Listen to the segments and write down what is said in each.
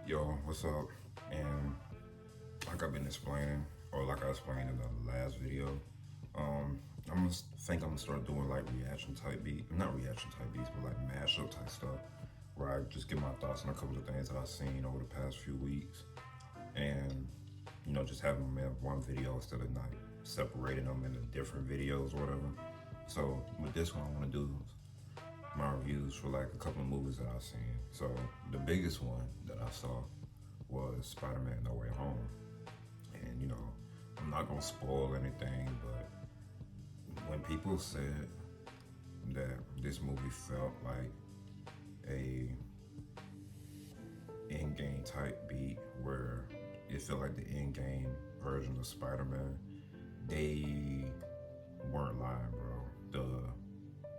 Yo, what's up? And like I've been explaining, or like I explained in the last video, I'm gonna think I'm gonna start doing like reaction type beat, not reaction type beats, but like mashup type stuff, where I just get my thoughts on a couple of things that I've seen over the past few weeks, and just having them in one video instead of like separating them into different videos or whatever. So with this one, I want to do my reviews for like a couple of movies that I've seen. So the biggest one that I saw was Spider-Man No Way Home. And I'm not gonna spoil anything, but when people said that this movie felt like a in-game type beat where it felt like the in-game version of Spider-Man, they weren't lying, bro. The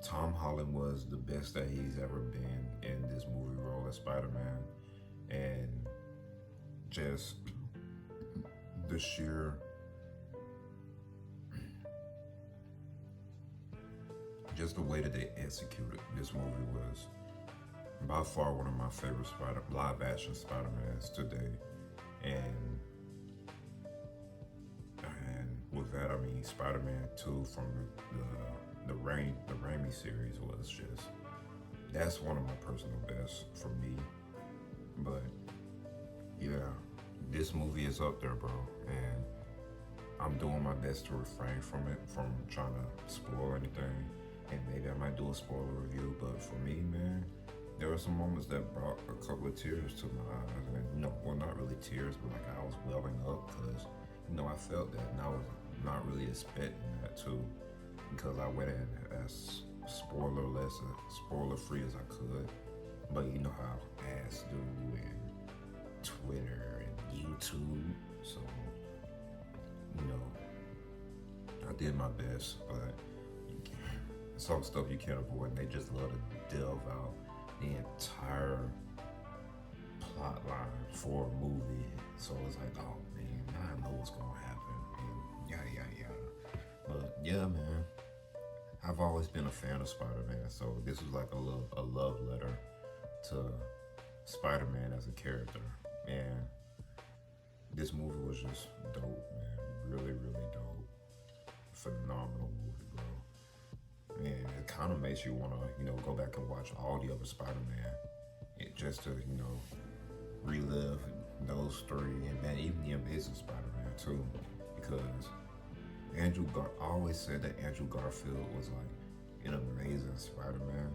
Tom Holland was the best that he's ever been in this movie role as Spider-Man, and just the sheer just the way that they executed this movie was by far one of my favorite live action Spider-Mans today. And with that, I mean Spider-Man 2 from the Raimi series was just, that's one of my personal best for me. But yeah, this movie is up there, bro, and I'm doing my best to refrain from trying to spoil anything, and maybe I might do a spoiler review. But for me, man, there were some moments that brought a couple of tears to my eyes, and well, not really tears, but like I was welling up because I felt that, and I was not really expecting that too, because I went in as spoiler free as I could. But you know how ads do, and Twitter and YouTube, so I did my best, but some stuff you can't avoid, and they just love to delve out the entire plot line for a movie. So it's like, oh man, now I know what's gonna happen, and yada yada yada. But yeah, man, I've always been a fan of Spider-Man, so this was like a love letter to Spider-Man as a character, and this movie was just dope, man. Really, really dope. Phenomenal movie, bro. And it kind of makes you want to, go back and watch all the other Spider-Man, just to, relive those three, and then even the Amazing Spider-Man too, because I always said that Andrew Garfield was like an amazing Spider-Man,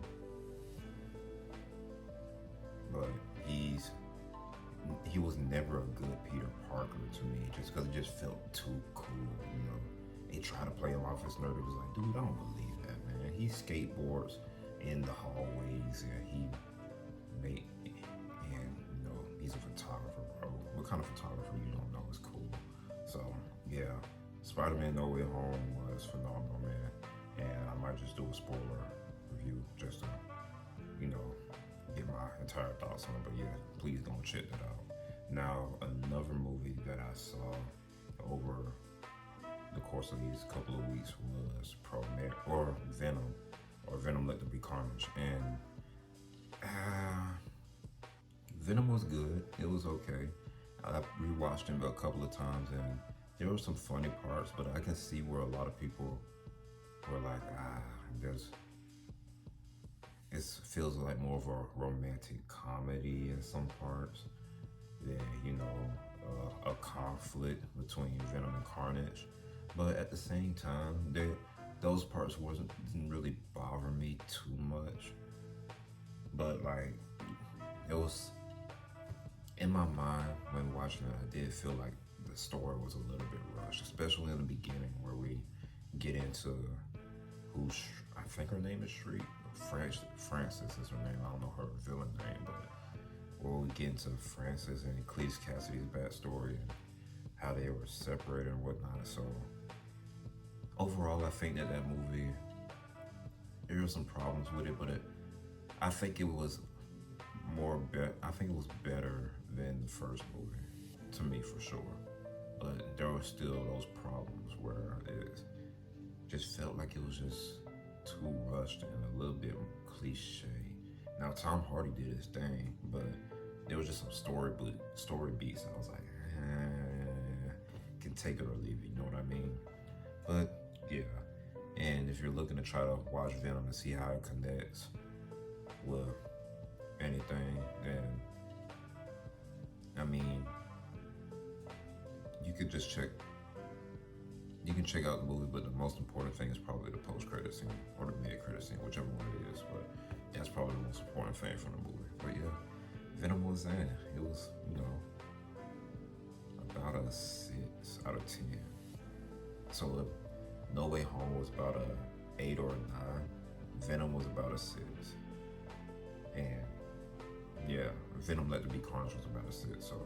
but he was never a good Peter Parker to me, just because it just felt too cool. They tried to play him off as nerd. It was like, dude, I don't believe that, man. He skateboards in the hallways, and he's a photographer, bro. What kind of photographer you don't know is cool? So yeah, Spider-Man No Way Home was phenomenal, man. And I might just do a spoiler review just to, get my entire thoughts on it. But yeah, please don't check that out. Now, another movie that I saw over the course of these couple of weeks was Venom, or Venom Let There Be Carnage. And Venom was good. It was okay. I rewatched him a couple of times, and there were some funny parts, but I can see where a lot of people were like, it feels like more of a romantic comedy in some parts than, a conflict between Venom and Carnage. But at the same time, those parts didn't really bother me too much. But like, it was in my mind when watching it, I did feel like the story was a little bit rushed, especially in the beginning where we get into I think her name is Shriek. Francis is her name. I don't know her villain name, but where we get into Francis and Cleese Cassidy's backstory and how they were separated and whatnot. So overall, I think that movie, there were some problems with it, but I think it was better than the first movie, to me for sure. But there were still those problems where it just felt like it was just too rushed and a little bit cliche. Now Tom Hardy did his thing, but there was just some story beats, and I was like, can take it or leave it, you know what I mean? But yeah, and if you're looking to try to watch Venom and see how it connects with anything, then I mean, you could just check. You can check out the movie, but the most important thing is probably the post-credit scene or the mid-credit scene, whichever one it is. But that's probably the most important thing from the movie. But yeah, Venom was in. It was, you know, about a 6 out of 10. So No Way Home was about a 8 or a 9. Venom was about a 6. And yeah, Venom Let There Be Carnage was about a 6. So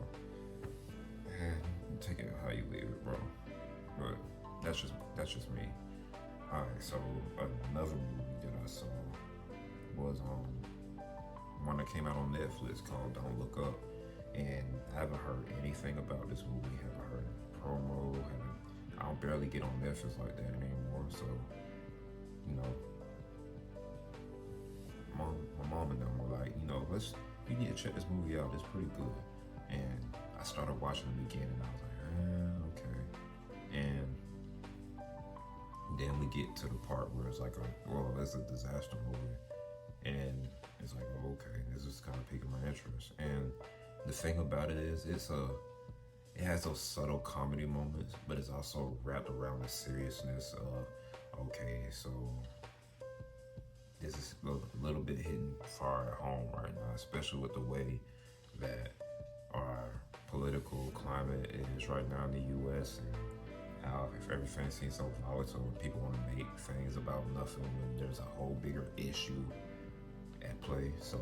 take it how you leave it, bro. But that's just me. Alright, so another movie that I saw was one that came out on Netflix called Don't Look Up. And I haven't heard anything about this movie, haven't heard promo, I don't barely get on Netflix like that anymore. So, you know, my mom and them were like, you know, you need to check this movie out, it's pretty good. And I started watching it again and I was like, okay. And then we get to the part where it's like, it's a disaster movie. And it's like, okay, this is kind of piquing my interest. And the thing about it is, it has those subtle comedy moments, but it's also wrapped around the seriousness of, okay, so this is a little bit hitting far at home right now, especially with the way that our political climate is right now in the U.S. and how if everything seems so volatile and people want to make things about nothing when there's a whole bigger issue at play. So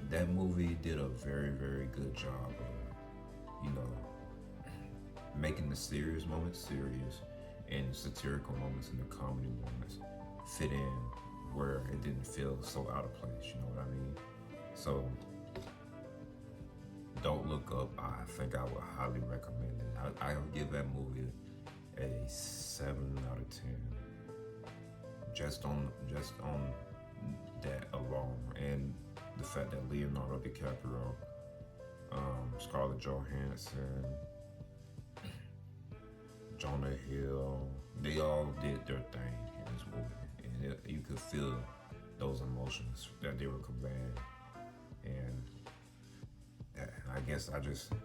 that movie did a very, very good job of, you know, making the serious moments serious and satirical moments and the comedy moments fit in where it didn't feel so out of place, you know what I mean? So Don't Look Up, I think I would highly recommend it. I would give that movie a 7 out of 10. Just on that alone, and the fact that Leonardo DiCaprio, Scarlett Johansson, Jonah Hill, they all did their thing in this movie, and you could feel those emotions that they were conveying, and I guess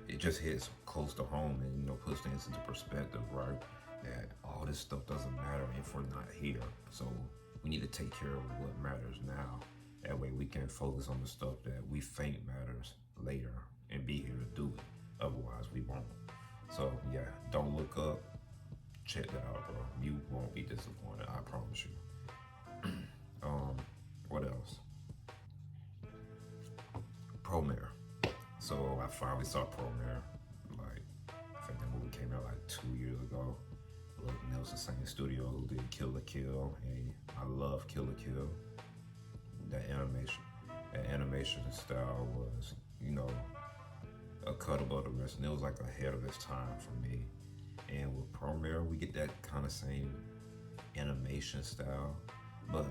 it just hits close to home, and you know, puts things into perspective, right? That all this stuff doesn't matter if we're not here, so we need to take care of what matters now. That way we can focus on the stuff that we think matters later and be here to do it. Otherwise we won't. So yeah, Don't Look Up. Check that out, bro. You won't be disappointed, I promise you. What else? Promare. So I finally saw Promare. I think that movie came out like 2 years ago. And it was the same studio who did Kill la Kill, and I love Kill la Kill. That animation style was, you know, a cut above the rest, and it was like ahead of its time for me. And with Promare, we get that kind of same animation style, but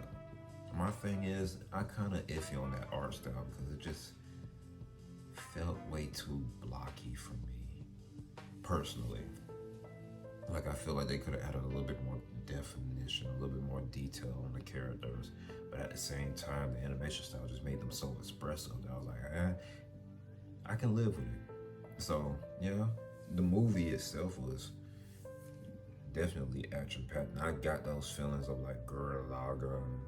my thing is, I kind of iffy on that art style because it just felt way too blocky for me, personally. Like, I feel like they could have added a little bit more definition, a little bit more detail on the characters, but at the same time, the animation style just made them so expressive that I was like, I can live with it. So, yeah, the movie itself was definitely action-packed. I got those feelings of like Gurren Lagann,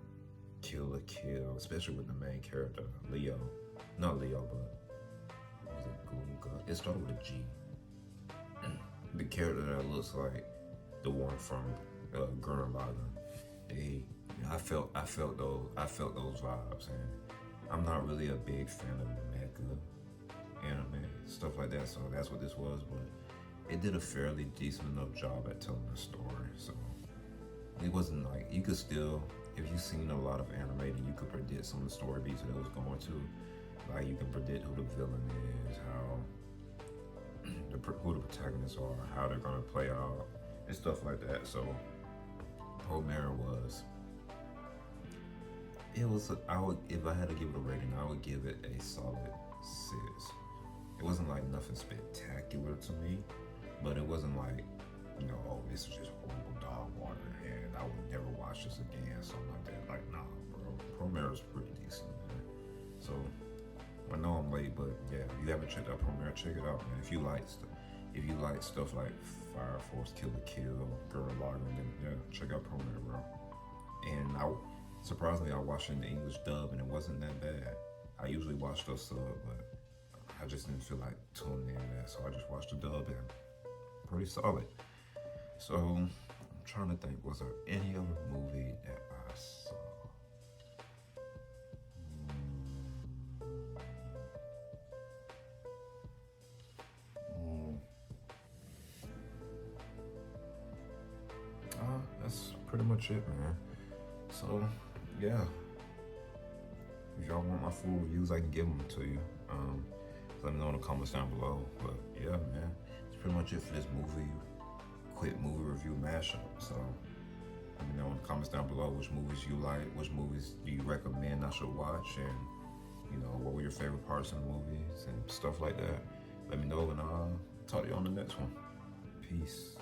Kill la Kill, especially with the main character, Leo. Not Leo, but what was it, Gunga? It started with a G. The character that looks like the one from Gurren Lagann. I felt those vibes, and I'm not really a big fan of mecha anime, stuff like that, so that's what this was, but it did a fairly decent enough job at telling the story. So it wasn't like, you could still, if you've seen a lot of anime, then you could predict some of the story beats that it was going to. Like, you can predict who the villain is, who the protagonists are, how they're gonna play out, and stuff like that. So Promare it was. I would, if I had to give it a rating, I would give it a solid 6. It wasn't like nothing spectacular to me, but it wasn't like, oh, this is just horrible dog water, and I would never watch this again, something like that. Like, nah, bro. Premiere is pretty decent, man. So, I know I'm late, but yeah, if you haven't checked out Premiere, check it out, man. If you like stuff like Fire Force, Kill la Kill, Girl Logger, then yeah, check out Premiere, bro. And surprisingly, I watched it in the English dub, and it wasn't that bad. I usually watch those sub, but I just didn't feel like tuning in that, so I just watched the dub, and pretty solid. So I'm trying to think, was there any other movie that I saw? That's pretty much it, man. So yeah, if y'all want my full reviews, I can give them to you. Let me know in the comments down below. But yeah, man, that's pretty much it for this quick movie review mashup. So let me know in the comments down below which movies you like, which movies do you recommend I should watch, and what were your favorite parts of the movies and stuff like that. Let me know, and I'll talk to you on the next one. Peace.